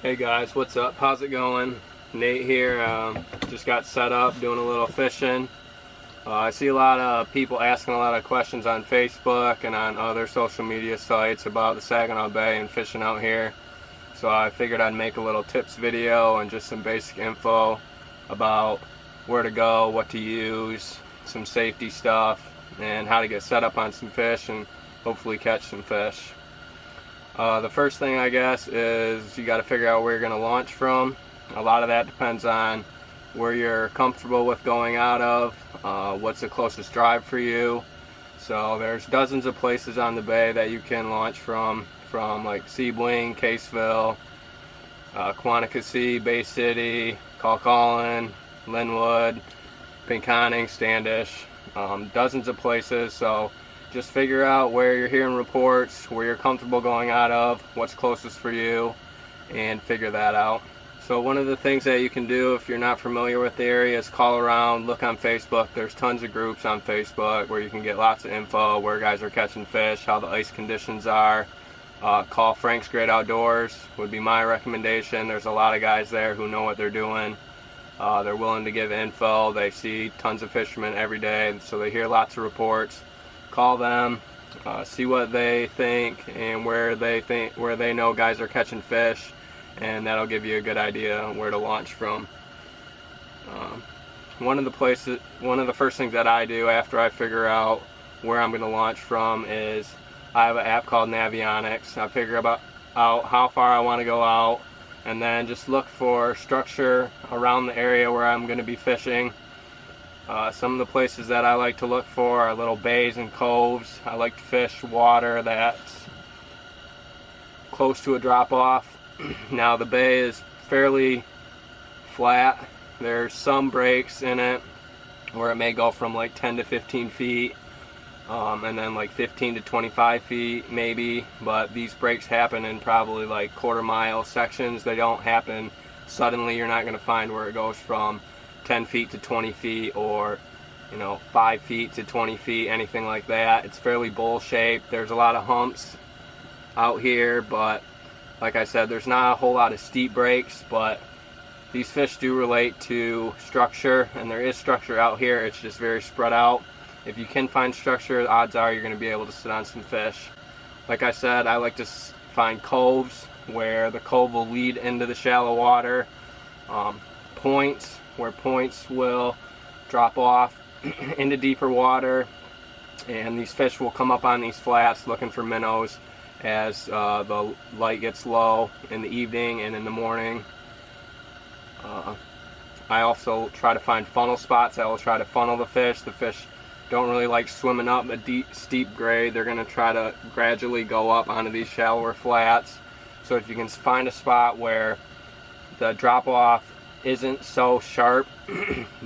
Hey guys, what's up? How's it going? Nate here. Just got set up doing a little fishing. I see a lot of people asking a lot of questions on Facebook and on other social media sites about the Saginaw Bay and fishing out here. So I figured I'd make a little tips video and just some basic info about where to go, what to use, some safety stuff, and how to get set up on some fish and hopefully catch some fish. The first thing I guess is you got to figure out where you're going to launch from. A lot of that depends on where you're comfortable with going out of, what's the closest drive for you. So there's dozens of places on the bay that you can launch from like Sebling, Caseville, Quanticosi, Bay City, Calcallin, Linwood, Pinconning, Standish, dozens of places. So just figure out where you're hearing reports, where you're comfortable going out of, what's closest for you, and figure that out. So one of the things that you can do if you're not familiar with the area is call around, look on Facebook. There's tons of groups on Facebook where you can get lots of info, where guys are catching fish, how the ice conditions are. Call Frank's Great Outdoors would be my recommendation. There's a lot of guys there who know what they're doing. They're willing to give info. They see tons of fishermen every day, so they hear lots of reports. Call them, see what they think and where they know guys are catching fish, and that'll give you a good idea on where to launch from. One of the first things that I do after I figure out where I'm going to launch from is I have an app called Navionics. I figure out how far I want to go out, and then just look for structure around the area where I'm going to be fishing. Some of the places that I like to look for are little bays and coves. I like to fish water that's close to a drop-off. Now the bay is fairly flat. There's some breaks in it where it may go from like 10 to 15 feet, and then like 15 to 25 feet maybe, but these breaks happen in probably like quarter-mile sections. They don't happen suddenly. You're not going to find where it goes from 10 feet to 20 feet or 5 feet to 20 feet, anything like that. It's fairly bowl shaped. There's a lot of humps out here, but like I said, there's not a whole lot of steep breaks, but these fish do relate to structure, and there is structure out here. It's just very spread out. If you can find structure, the odds are you're going to be able to sit on some fish. Like I said, I like to find coves where the cove will lead into the shallow water, points where points will drop off into deeper water, and these fish will come up on these flats looking for minnows as the light gets low in the evening and in the morning. I also try to find funnel spots that will try to funnel the fish. The fish don't really like swimming up a steep grade. They're going to try to gradually go up onto these shallower flats. So if you can find a spot where the drop-off isn't so sharp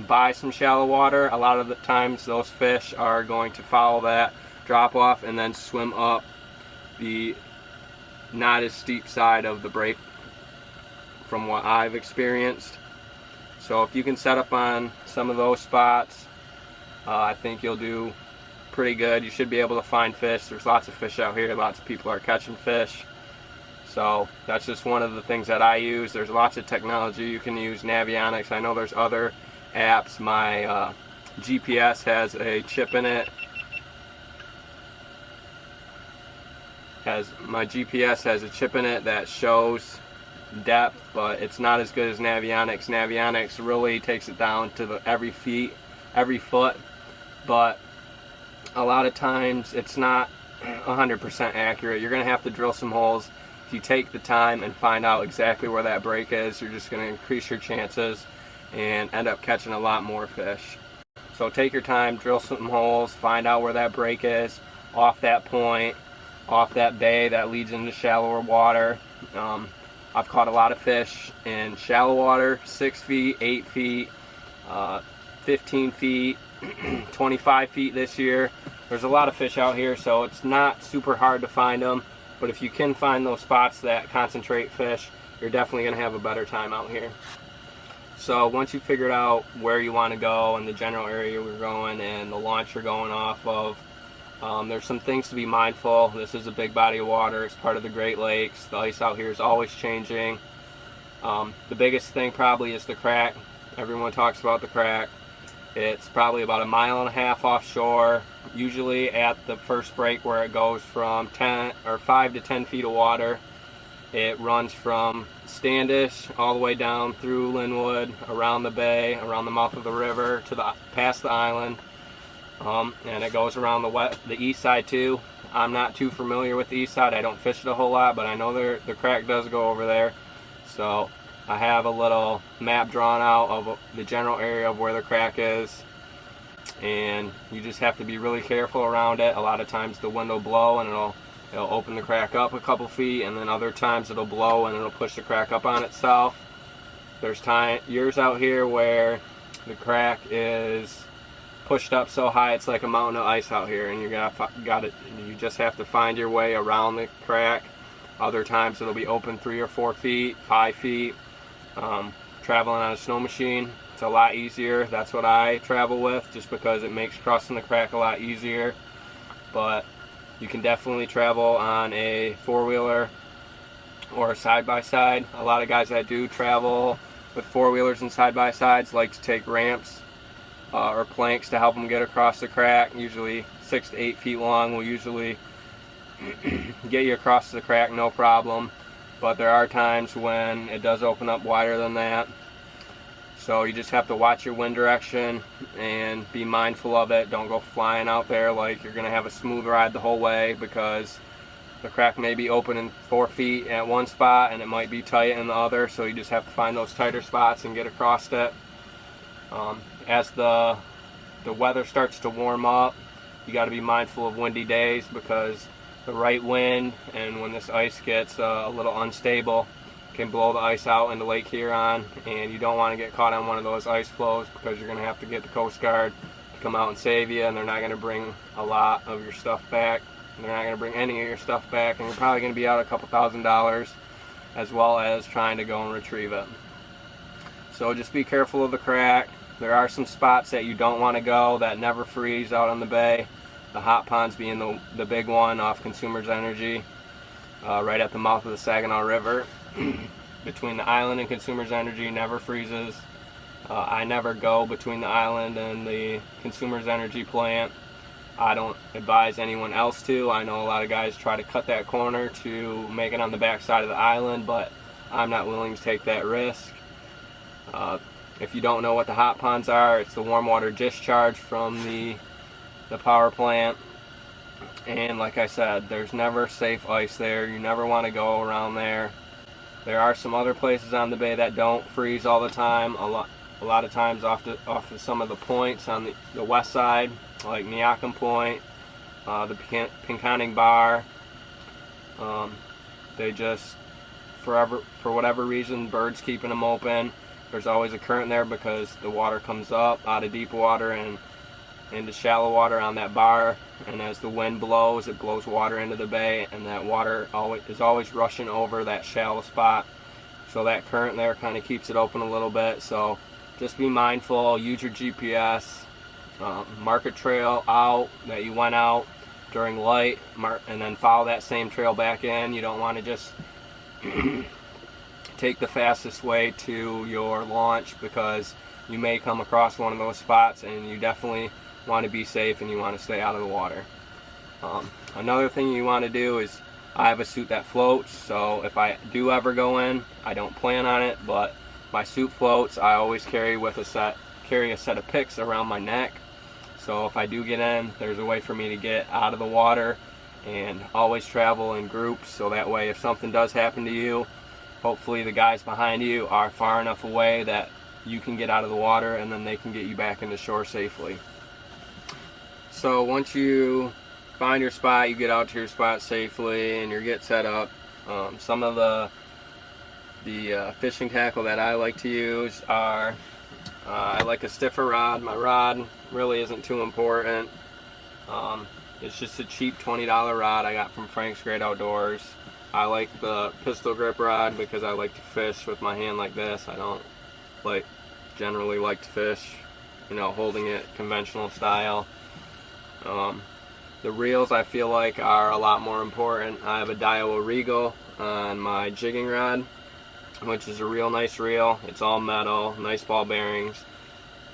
by some shallow water, a lot of the times those fish are going to follow that drop-off and then swim up the not as steep side of the break from what I've experienced. So if you can set up on some of those spots, I think you'll do pretty good. You should be able to find fish. There's lots of fish out here. Lots of people are catching fish. So that's just one of the things that I use. There's lots of technology you can use. Navionics. I know there's other apps. My GPS has a chip in it. My GPS has a chip in it that shows depth, but it's not as good as Navionics. Navionics really takes it down to every foot, but a lot of times it's not 100% accurate. You're going to have to drill some holes. If you take the time and find out exactly where that break is, you're just going to increase your chances and end up catching a lot more fish. So take your time, drill some holes, find out where that break is, off that point, off that bay that leads into shallower water. I've caught a lot of fish in shallow water, 6 feet, 8 feet, 15 feet, 25 feet this year. There's a lot of fish out here, so it's not super hard to find them. But if you can find those spots that concentrate fish, you're definitely going to have a better time out here. So once you've figured out where you want to go and the general area you're going and the launch you're going off of, there's some things to be mindful. This is a big body of water. It's part of the Great Lakes. The ice out here is always changing. The biggest thing probably is the crack. Everyone talks about the crack. It's probably about 1.5 miles offshore, usually at the first break where it goes from 5 to 10 feet of water. It runs from Standish all the way down through Linwood, around the bay, around the mouth of the river, to past the island, and it goes around the east side too. I'm not too familiar with the east side. I don't fish it a whole lot, but I know the crack does go over there. So I have a little map drawn out of the general area of where the crack is, and you just have to be really careful around it. A lot of times the wind will blow and it'll open the crack up a couple feet, and then other times it'll blow and it'll push the crack up on itself. There's years out here where the crack is pushed up so high it's like a mountain of ice out here, and you just have to find your way around the crack. Other times it'll be open 3 or 4 feet, 5 feet. Traveling on a snow machine, it's a lot easier. That's what I travel with, just because it makes crossing the crack a lot easier. But you can definitely travel on a four-wheeler or a side-by-side. A lot of guys that do travel with four-wheelers and side-by-sides like to take ramps or planks to help them get across the crack. Usually 6 to 8 feet long will usually get you across the crack, no problem. But there are times when it does open up wider than that. So you just have to watch your wind direction and be mindful of it. Don't go flying out there like you're going to have a smooth ride the whole way, because the crack may be open in 4 feet at one spot and it might be tight in the other. So you just have to find those tighter spots and get across it. As the weather starts to warm up, you got to be mindful of windy days, because the right wind, and when this ice gets a little unstable, can blow the ice out into Lake Huron, and you don't want to get caught on one of those ice flows, because you're going to have to get the Coast Guard to come out and save you, and they're not going to bring a lot of your stuff back. They're not going to bring any of your stuff back, and you're probably going to be out a couple $1,000s, as well as trying to go and retrieve it. So just be careful of the crack. There are some spots that you don't want to go that never freeze out on the bay. The hot ponds being the big one off Consumers Energy, right at the mouth of the Saginaw River. Between the island and Consumers Energy, never freezes. I never go between the island and the Consumers Energy plant. I don't advise anyone else to. I know a lot of guys try to cut that corner to make it on the back side of the island, but I'm not willing to take that risk. If you don't know what the hot ponds are, it's the warm water discharge from the power plant. And like I said, there's never safe ice there. You never want to go around there. There are some other places on the bay that don't freeze all the time. A lot of times off of some of the points on the west side, like Neocum Point, the Pinconning Bar. They just, for whatever reason, birds keeping them open. There's always a current there because the water comes up out of deep water and into shallow water on that bar, and as the wind blows, it blows water into the bay, and that water is always rushing over that shallow spot. So that current there kind of keeps it open a little bit. So just be mindful, use your GPS, mark a trail out that you went out during light, and then follow that same trail back in. You don't want to just take the fastest way to your launch, because you may come across one of those spots, and you definitely want to be safe and you want to stay out of the water. Another thing you want to do is, I have a suit that floats, so if I do ever go in, I don't plan on it, but my suit floats. I always carry a set of picks around my neck, so if I do get in, there's a way for me to get out of the water, and always travel in groups, so that way if something does happen to you, hopefully the guys behind you are far enough away that you can get out of the water, and then they can get you back into shore safely. So once you find your spot, you get out to your spot safely and you get set up. Some of the fishing tackle that I like to use are, I like a stiffer rod. My rod really isn't too important. It's just a cheap $20 rod I got from Frank's Great Outdoors. I like the pistol grip rod because I like to fish with my hand like this. I don't generally like to fish, holding it conventional style. The reels I feel like are a lot more important. I have a Daiwa Regal on my jigging rod. which is a real nice reel. It's all metal, nice ball bearings,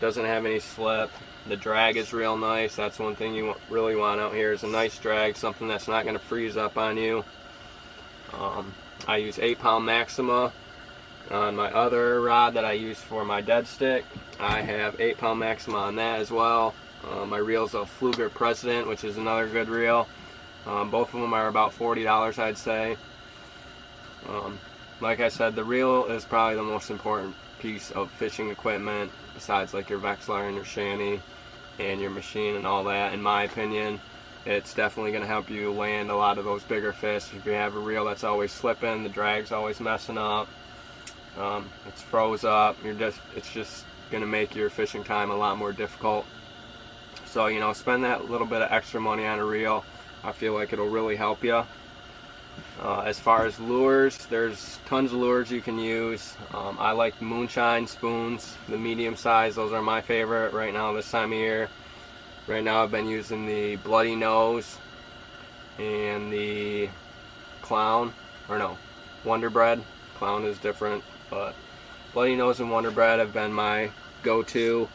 doesn't have any slip. The drag is real nice. That's one thing you really want out here, is a nice drag, something that's not going to freeze up on you. I use 8-pound Maxima. On my other rod that I use for my dead stick, I have 8-pound Maxima on that as well. My reel's a Fluger President, which is another good reel. Both of them are about $40, I'd say. Like I said, the reel is probably the most important piece of fishing equipment, besides like your Vexilar and your shanty and your machine and all that. In my opinion, it's definitely going to help you land a lot of those bigger fish. If you have a reel that's always slipping, the drag's always messing up, it's froze up, it's just going to make your fishing time a lot more difficult. So, you know, spend that little bit of extra money on a reel. I feel like it'll really help you. As far as lures, there's tons of lures you can use. I like moonshine spoons, the medium size. Those are my favorite right now this time of year. Right now I've been using the Bloody Nose and the Clown, or no, Wonder Bread. Clown is different, but Bloody Nose and Wonder Bread have been my go-to.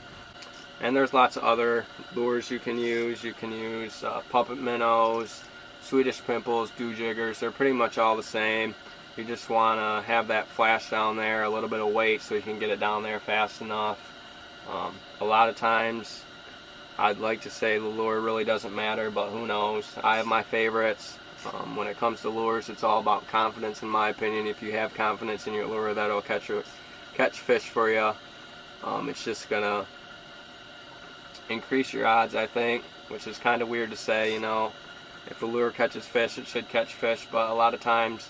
And there's lots of other lures you can use. You can use puppet minnows, Swedish pimples, dew jiggers. They're pretty much all the same. You just want to have that flash down there, a little bit of weight, so you can get it down there fast enough. A lot of times, I'd like to say the lure really doesn't matter, but who knows. I have my favorites. When it comes to lures, it's all about confidence, in my opinion. If you have confidence in your lure, that'll catch fish for you. It's just gonna increase your odds, I think, which is kind of weird to say, you know. If a lure catches fish, it should catch fish, but a lot of times,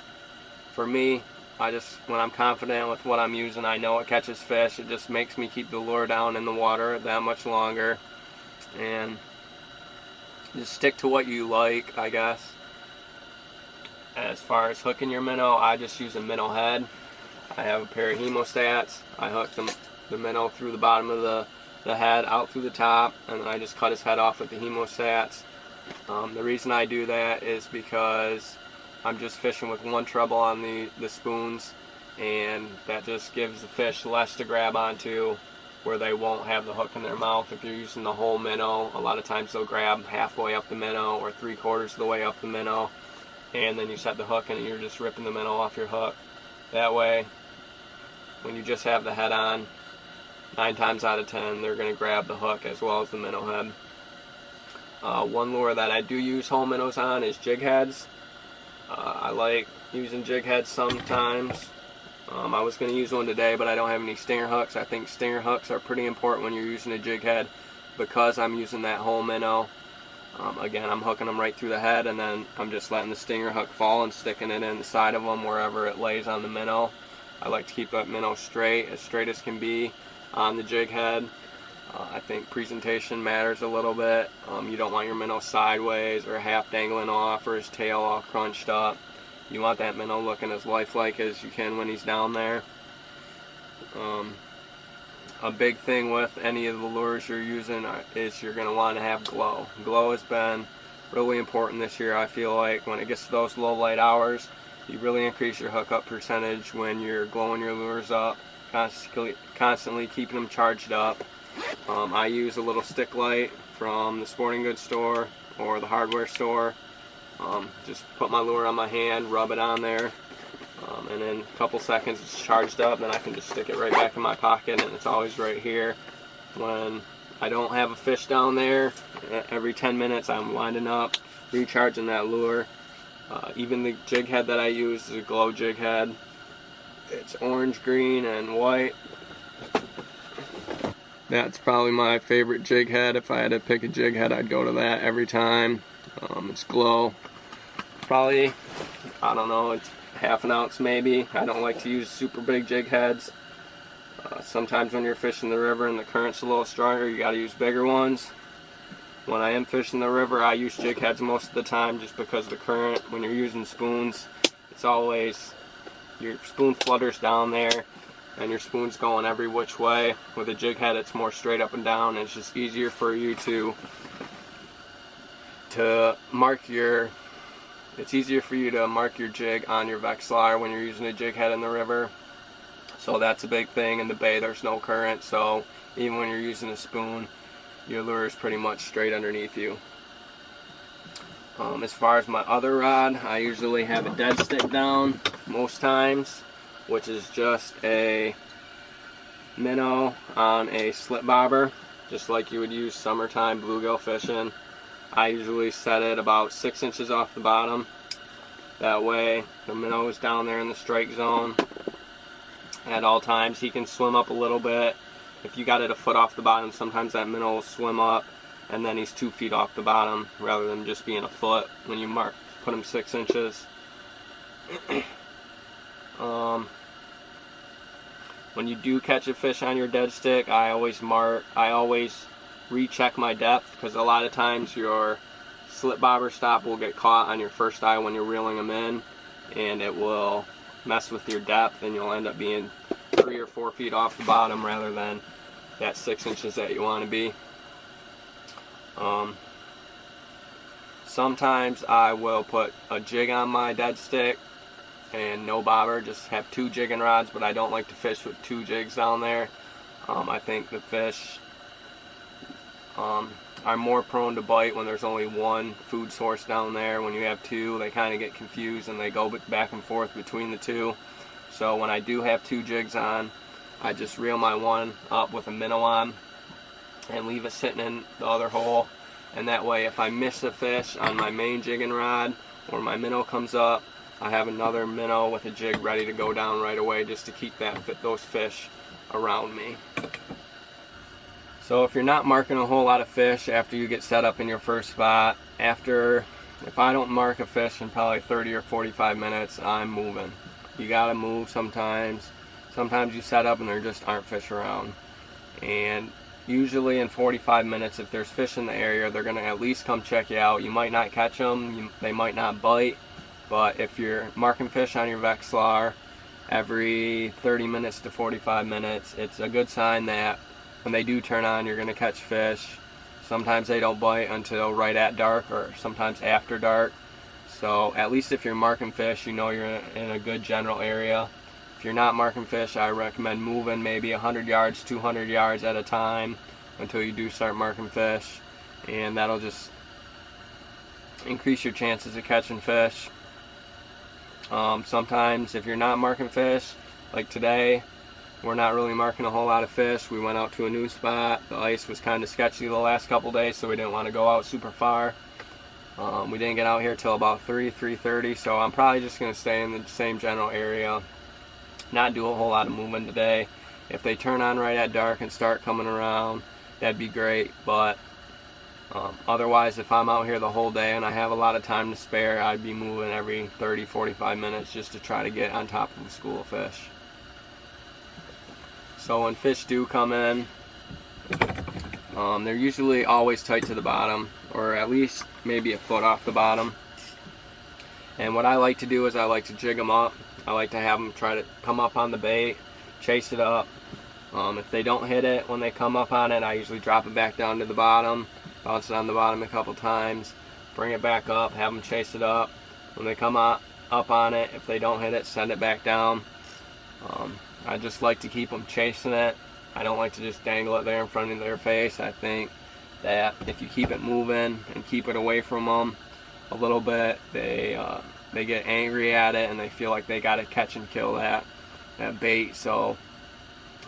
for me, when I'm confident with what I'm using, I know it catches fish. It just makes me keep the lure down in the water that much longer, and just stick to what you like, I guess. As far as hooking your minnow, I just use a minnow head. I have a pair of hemostats. I hook the minnow through the bottom of the head, out through the top, and then I just cut his head off with the hemostats. The reason I do that is because I'm just fishing with one treble on the spoons, and that just gives the fish less to grab onto, where they won't have the hook in their mouth. If you're using the whole minnow, a lot of times they'll grab halfway up the minnow or 3/4 of the way up the minnow, and then you set the hook and you're just ripping the minnow off your hook. That way, when you just have the head on, 9 times out of 10 they're going to grab the hook as well as the minnow head. One lure that I do use whole minnows on is jig heads. I like using jig heads sometimes. I was going to use one today, but I don't have any stinger hooks. I think stinger hooks are pretty important when you're using a jig head, because I'm using that whole minnow. Again, I'm hooking them right through the head, and then I'm just letting the stinger hook fall and sticking it in the side of them wherever it lays on the minnow. I like to keep that minnow as straight as can be on the jig head. I think presentation matters a little bit. You don't want your minnow sideways or half dangling off or his tail all crunched up. You want that minnow looking as lifelike as you can when he's down there. A big thing with any of the lures you're using is you're going to want to have glow. Glow has been really important this year, I feel like. When it gets to those low light hours, you really increase your hookup percentage when you're glowing your lures up, constantly keeping them charged up. I use a little stick light from the sporting goods store or the hardware store. Just put my lure on my hand, rub it on there, and in a couple seconds it's charged up. Then I can just stick it right back in my pocket, and it's always right here. When I don't have a fish down there, every 10 minutes I'm winding up, recharging that lure. Even the jig head that I use is a glow jig head. It's orange, green, and white. That's probably my favorite jig head. If I had to pick a jig head, I'd go to that every time. It's glow. Probably, I don't know, it's half an ounce maybe. I don't like to use super big jig heads. Sometimes when you're fishing the river and the current's a little stronger, you gotta use bigger ones. When I am fishing the river, I use jig heads most of the time, just because the current, when you're using spoons, it's always, your spoon flutters down there and your spoon's going every which way. With a jig head, it's more straight up and down, and it's just easier for you to mark your jig on your Vexilar when you're using a jig head in the river. So that's a big thing. In the bay there's no current, so even when you're using a spoon, your lure is pretty much straight underneath you. As far as my other rod, I usually have a dead stick down most times, which is just a minnow on a slip bobber, just like you would use summertime bluegill fishing. I usually set it about 6 inches off the bottom. That way the minnow is down there in the strike zone at all times. He can swim up a little bit. If you got it a foot off the bottom, sometimes that minnow will swim up and then he's 2 feet off the bottom rather than just being a foot when you put him 6 inches. When you do catch a fish on your dead stick, I always recheck my depth, because a lot of times your slip bobber stop will get caught on your first eye when you're reeling them in, and it will mess with your depth, and you'll end up being 3 or 4 feet off the bottom rather than that 6 inches that you want to be. Sometimes I will put a jig on my dead stick and no bobber, just have 2 jigging rods, but I don't like to fish with 2 jigs down there. I think the fish are more prone to bite when there's only 1 food source down there. When you have 2, they kind of get confused and they go back and forth between the 2. So when I do have 2 jigs on, I just reel my one up with a minnow on and leave it sitting in the other hole. And that way, if I miss a fish on my main jigging rod or my minnow comes up, I have another minnow with a jig ready to go down right away, just to keep those fish around me. So if you're not marking a whole lot of fish after you get set up in your first spot, if I don't mark a fish in probably 30 or 45 minutes, I'm moving. You gotta move sometimes. Sometimes you set up and there just aren't fish around. And usually in 45 minutes, if there's fish in the area, they're gonna at least come check you out. You might not catch them, they might not bite, but if you're marking fish on your Vexilar every 30 minutes to 45 minutes, it's a good sign that when they do turn on, you're gonna catch fish. Sometimes they don't bite until right at dark, or sometimes after dark. So at least if you're marking fish, you know you're in a good general area. If you're not marking fish, I recommend moving maybe 100 yards, 200 yards at a time until you do start marking fish, and that'll just increase your chances of catching fish. Sometimes if you're not marking fish, like today, we're not really marking a whole lot of fish. We went out to a new spot. The ice was kind of sketchy the last couple days, so we didn't want to go out super far. We didn't get out here till about 3:30, so I'm probably just going to stay in the same general area, not do a whole lot of movement today. If they turn on right at dark and start coming around, that'd be great, but otherwise, if I'm out here the whole day and I have a lot of time to spare, I'd be moving every 30-45 minutes just to try to get on top of a school of fish. So when fish do come in, they're usually always tight to the bottom, or at least maybe a foot off the bottom. And what I like to do is I like to jig them up. I like to have them try to come up on the bait, chase it up. If they don't hit it when they come up on it, I usually drop it back down to the bottom, bounce it on the bottom a couple times, bring it back up, have them chase it up. When they come up on it, if they don't hit it, send it back down. I just like to keep them chasing it. I don't like to just dangle it there in front of their face. I think that if you keep it moving and keep it away from them a little bit, they get angry at it and they feel like they got to catch and kill that bait. So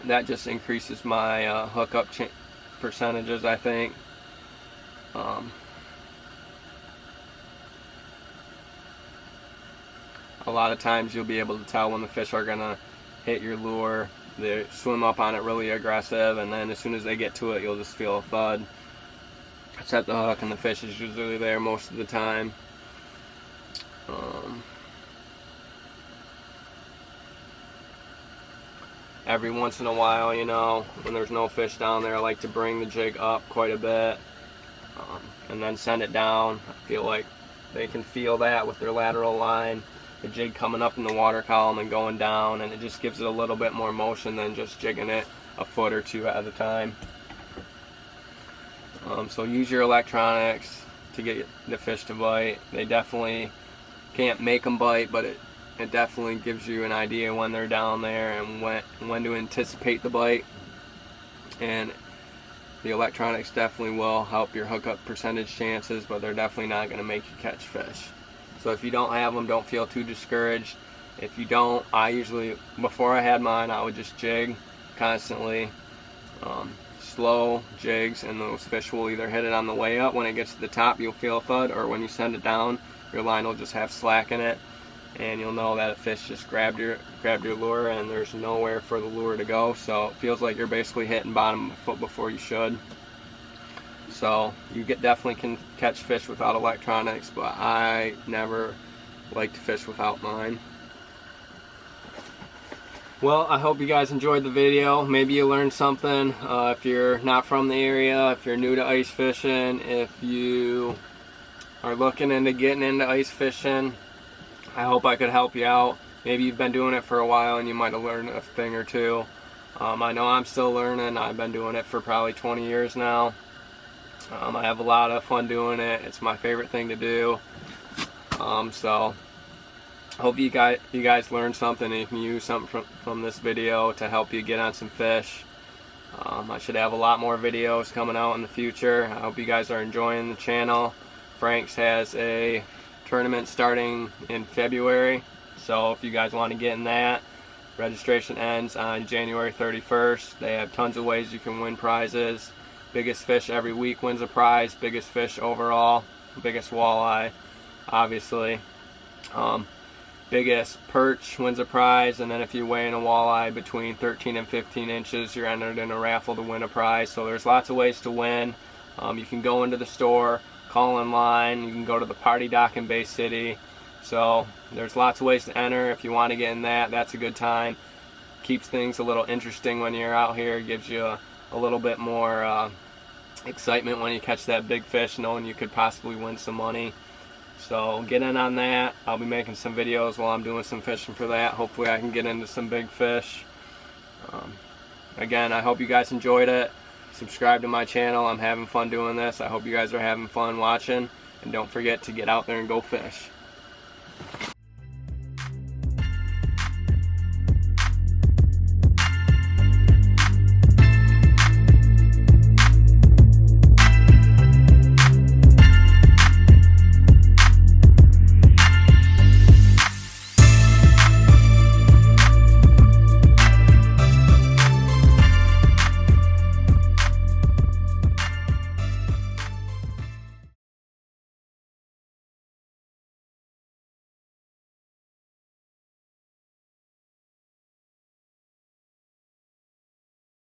that just increases my hookup percentages, I think. A lot of times you'll be able to tell when the fish are gonna hit your lure. They swim up on it really aggressive, and then as soon as they get to it, you'll just feel a thud. Set the hook, and the fish is usually there most of the time. Every once in a while, when there's no fish down there, I like to bring the jig up quite a bit and then send it down. I feel like they can feel that with their lateral line, the jig coming up in the water column and going down, and it just gives it a little bit more motion than just jigging it a foot or two at a time. So use your electronics to get the fish to bite. They definitely can't make them bite, but it definitely gives you an idea when they're down there and when to anticipate the bite. And the electronics definitely will help your hookup percentage chances, but they're definitely not going to make you catch fish. So if you don't have them, don't feel too discouraged. If you don't, I usually, before I had mine, I would just jig constantly, slow jigs, and those fish will either hit it on the way up. When it gets to the top, you'll feel a thud, or when you send it down, your line will just have slack in it, and you'll know that a fish just grabbed your lure and there's nowhere for the lure to go. So it feels like you're basically hitting bottom of the foot before you should. So you definitely can catch fish without electronics, but I never like to fish without mine. Well, I hope you guys enjoyed the video. Maybe you learned something. If you're not from the area, if you're new to ice fishing, if you are looking into getting into ice fishing, I hope I could help you out. Maybe you've been doing it for a while and you might have learned a thing or two. I know I'm still learning. I've been doing it for probably 20 years now. I have a lot of fun doing it. It's my favorite thing to do. So I hope you guys learned something and you can use something from this video to help you get on some fish. I should have a lot more videos coming out in the future. I hope you guys are enjoying the channel. Frank's has a tournament starting in February, so if you guys want to get in that, registration ends on January 31st. They have tons of ways you can win prizes. Biggest fish every week wins a prize. Biggest fish overall, biggest walleye, obviously. Biggest perch wins a prize, and then if you weigh in a walleye between 13 and 15 inches, you're entered in a raffle to win a prize. So there's lots of ways to win. You can go into the store, call in line, you can go to the party dock in Bay City. So there's lots of ways to enter. If you want to get in that, that's a good time. Keeps things a little interesting when you're out here. Gives you a little bit more excitement when you catch that big fish, knowing you could possibly win some money. So get in on that. I'll be making some videos while I'm doing some fishing for that. Hopefully I can get into some big fish. Again, I hope you guys enjoyed it. Subscribe to my channel. I'm having fun doing this. I hope you guys are having fun watching. And don't forget to get out there and go fish.